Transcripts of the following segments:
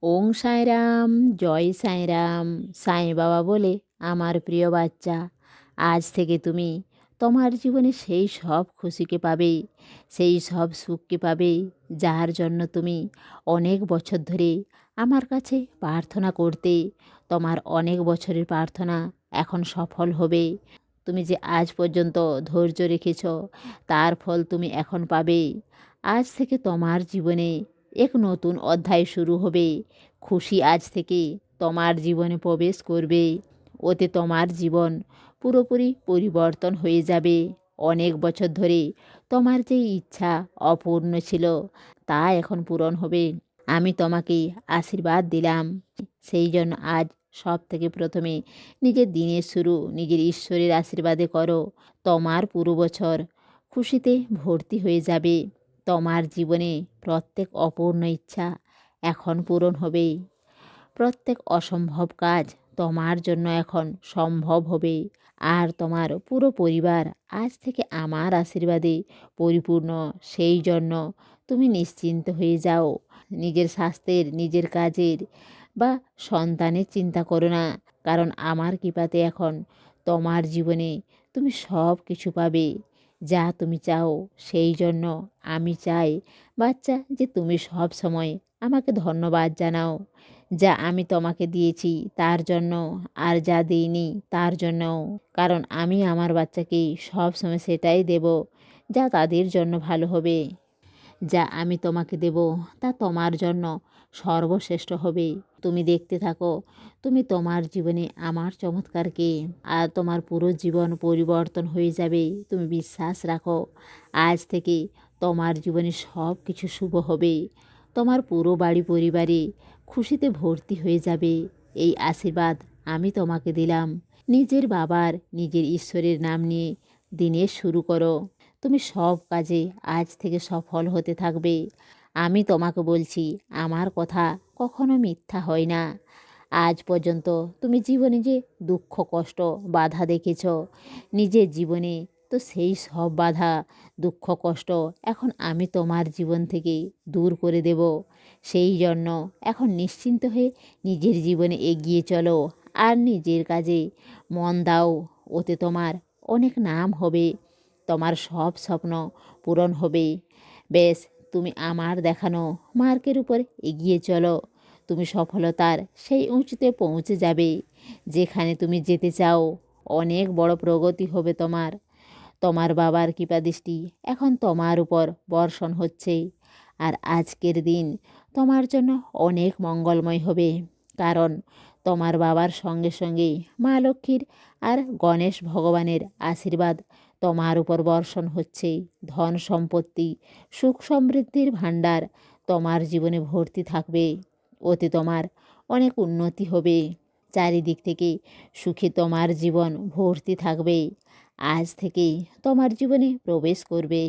ওং সাঁইরাম, জয় সাঁইরাম। সাঁই বাবা বলে, আমার প্রিয় বাচ্চা, আজ থেকে তুমি তোমার জীবনে সেই সব খুশিকে পাবে, সেই সব সুখকে পাবে, যার জন্য তুমি অনেক বছর ধরে আমার কাছে প্রার্থনা করতে। তোমার অনেক বছরের প্রার্থনা এখন সফল হবে। তুমি যে আজ পর্যন্ত ধৈর্য রেখেছ, তার ফল তুমি এখন পাবে। আজ থেকে তোমার জীবনে এক নতুন অধ্যায় শুরু হবে। খুশি আজ থেকে তোমার জীবনে প্রবেশ করবে। ওতে তোমার জীবন পুরোপুরি পরিবর্তন হয়ে যাবে। অনেক বছর ধরে তোমার যে ইচ্ছা অপূর্ণ ছিল, তা এখন পূরণ হবে। আমি তোমাকে আশীর্বাদ দিলাম। সেই জন্য আজ সব থেকে প্রথমে নিজের দিনের শুরু নিজের ঈশ্বরের আশীর্বাদে করো। তোমার পুরো বছর খুশিতে ভর্তি হয়ে যাবে। তোমার জীবনে প্রত্যেক অপূর্ণ ইচ্ছা এখন পূরণ হবে। প্রত্যেক অসম্ভব কাজ তোমার জন্য এখন সম্ভব হবে। আর তোমার পুরো পরিবার আজ থেকে আমার আশীর্বাদে পরিপূর্ণ। সেই জন্য তুমি নিশ্চিন্ত হয়ে যাও। নিজের স্বাস্থ্যের, নিজের কাজের বা সন্তানের চিন্তা করো না, কারণ আমার কৃপাতে এখন তোমার জীবনে তুমি সব কিছু পাবে যা তুমি চাও। সেই জন্য আমি চাই বাচ্চা, যে তুমি সব সময় আমাকে ধন্যবাদ জানাও, যা আমি তোমাকে দিয়েছি তার জন্য, আর যা দিইনি তার জন্যও। কারণ আমি আমার বাচ্চাকে সব সময় সেটাই দেব যা তাদের জন্য ভালো হবে। যা আমি তোমাকে দেব তা তোমার জন্য সর্বশ্রেষ্ঠ হবে। তুমি দেখতে থাকো, তুমি তোমার জীবনে আমার চমৎকারকে, আর তোমার পুরো জীবন পরিবর্তন হয়ে যাবে। তুমি বিশ্বাস রাখো, আজ থেকে তোমার জীবনে সব কিছু শুভ হবে। তোমার পুরো বাড়ি পরিবারে খুশিতে ভর্তি হয়ে যাবে। এই আশীর্বাদ আমি তোমাকে দিলাম। নিজের বাবার, নিজের ঈশ্বরের নাম নিয়ে দিনের শুরু করো। তুমি সব কাজে আজ থেকে সফল হতে থাকবে। আমি তোমাকে বলছি, আমার কথা কখনো মিথ্যা হয় না। আজ পর্যন্ত তুমি জীবনে যে দুঃখ, কষ্ট, বাধা দেখেছ নিজের জীবনে, তো সেই সব বাধা, দুঃখ, কষ্ট এখন আমি তোমার জীবন থেকে দূর করে দেব। সেই জন্য এখন নিশ্চিন্ত হয়ে নিজের জীবনে এগিয়ে চলো, আর নিজের কাজে মন দাও। ওতে তোমার অনেক নাম হবে, তোমার সব স্বপ্ন পূরণ হবে। বেশ, তুমি আমার দেখানো মার্কের উপর এগিয়ে চলো। তুমি সফলতার সেই উঁচুতে পৌঁছে যাবে যেখানে তুমি যেতে চাও। অনেক বড় প্রগতি হবে তোমার। তোমার বাবার কৃপাদৃষ্টি এখন তোমার উপর বর্ষণ হচ্ছে। আর আজকের দিন তোমার জন্য অনেক মঙ্গলময় হবে, কারণ তোমার বাবার সঙ্গে সঙ্গে মা লক্ষ্মীর আর গণেশ ভগবানের আশীর্বাদ তোমার উপর বর্ষণ হচ্ছে। ধন সম্পত্তি, সুখ সমৃদ্ধির ভাণ্ডার তোমার জীবনে ভর্তি থাকবে। ওতে তোমার অনেক উন্নতি হবে। চারিদিক থেকে সুখে তোমার জীবন ভর্তি থাকবে। আজ থেকেই তোমার জীবনে প্রবেশ করবে।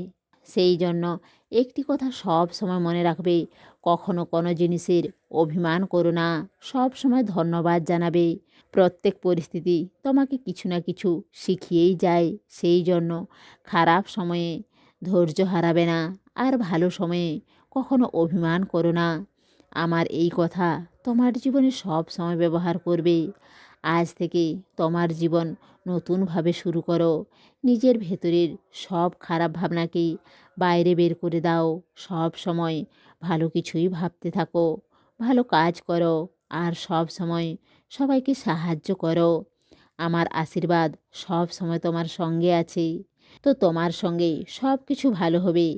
সেই জন্য একটি কথা সব সময় মনে রাখবে, কখনো কোনো জিনিসের অভিমান করো না, সব সময় ধন্যবাদ জানাবে। প্রত্যেক পরিস্থিতি তোমাকে কিছু না কিছু শিখিয়েই যায়। সেই জন্য খারাপ সময়ে ধৈর্য হারাবে না, আর ভালো সময়ে কখনো অভিমান করো না। আমার এই কথা তোমার জীবনে সব সময় ব্যবহার করবে। আজ থেকে তোমার জীবন নতুনভাবে শুরু করো। নিজের ভেতরের সব খারাপ ভাবনাকে বাইরে বের করে দাও। সব সময় ভালো কিছুই ভাবতে থাকো, ভালো কাজ করো, আর সব সময় সবাইকে সাহায্য করো। আমার আশীর্বাদ সব সময় তোমার সঙ্গে আছে। তো তোমার সঙ্গে সব কিছু ভালো হবে।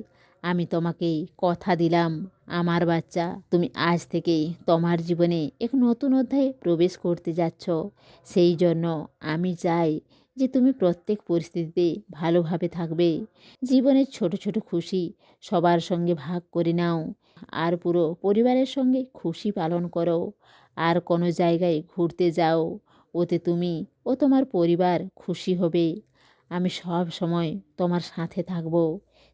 আমি তোমাকে কথা দিলাম, আমার বাচ্চা, তুমি আজ থেকে তোমার জীবনে এক নতুন অধ্যায়ে প্রবেশ করতে যাচ্ছ। সেই জন্য আমি চাই যে তুমি প্রত্যেক পরিস্থিতিতে ভালোভাবে থাকবে। জীবনের ছোট ছোট খুশি সবার সঙ্গে ভাগ করে নাও, আর পুরো পরিবারের সঙ্গে খুশি পালন করো। আর কোনো জায়গায় ঘুরতে যাও, ওতে তুমি ও তোমার পরিবার খুশি হবে। আমি সব সময় তোমার সাথে থাকব।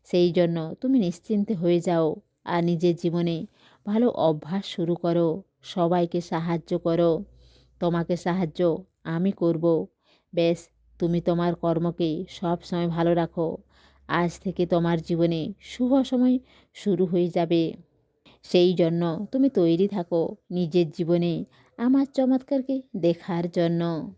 সেই জন্য তুমি নিশ্চিন্তে হয়ে যাও, আর নিজের জীবনে ভালো অভ্যাস শুরু করো। সবাইকে সাহায্য করো। তোমাকে সাহায্য আমি করব। বেশ, তুমি তোমার কর্মকে সব সময় ভালো রাখো। আজ থেকে তোমার জীবনে শুভ সময় শুরু হয়ে যাবে। সেই জন্য তুমি তৈরি থাকো নিজের জীবনে আমার চমৎকারকে দেখার জন্য।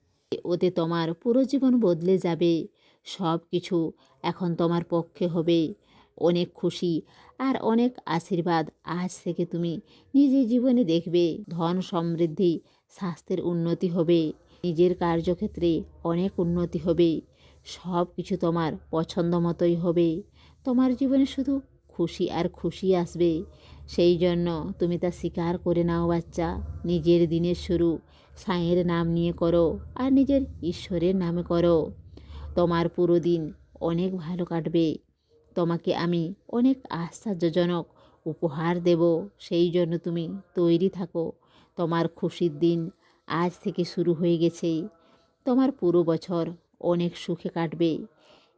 ওতে তোমার পুরো জীবন বদলে যাবে। সব কিছু এখন তোমার পক্ষে হবে। অনেক খুশি আর অনেক আশীর্বাদ আজ থেকে তুমি নিজের জীবনে দেখবে। ধন সমৃদ্ধি, স্বাস্থ্যের উন্নতি হবে, নিজের কার্যক্ষেত্রে অনেক উন্নতি হবে। সব কিছু তোমার পছন্দ মতোই হবে। তোমার জীবনে শুধু খুশি আর খুশি আসবে। সেই জন্য তুমি তা স্বীকার করে নাও বাচ্চা। নিজের দিনের শুরু সাঁইয়ের নাম নিয়ে করো আর নিজের ঈশ্বরের নামে করো। তোমার পুরো দিন অনেক ভালো কাটবে। তোমাকে আমি অনেক আশ্চর্যজনক উপহার দেব। সেই জন্য তুমি তৈরি থাকো। তোমার খুশির দিন আজ থেকে শুরু হয়ে গেছে। তোমার পুরো বছর অনেক সুখে কাটবে।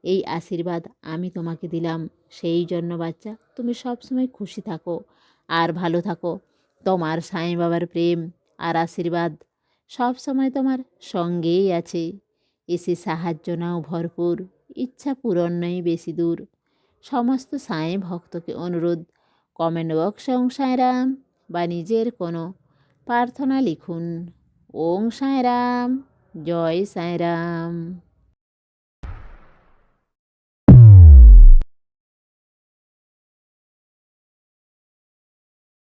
এই আশীর্বাদ আমি তোমাকে দিলাম। সেই জন্য বাচ্চা তুমি সবসময় খুশি থাকো আর ভালো থাকো। তোমার সাঁই বাবার প্রেম আর আশীর্বাদ সব সময় তোমার সঙ্গেই আছে। এসে সাহায্য নাও ভরপুর, ইচ্ছা পূরণ নয় বেশি দূর। সমস্ত সাঁই ভক্তকে অনুরোধ, কমেন্ট বক্সে ওং সাঁইরাম বা নিজের কোনো প্রার্থনা লিখুন। ওং সাঁইরাম, জয় সাঁইরাম।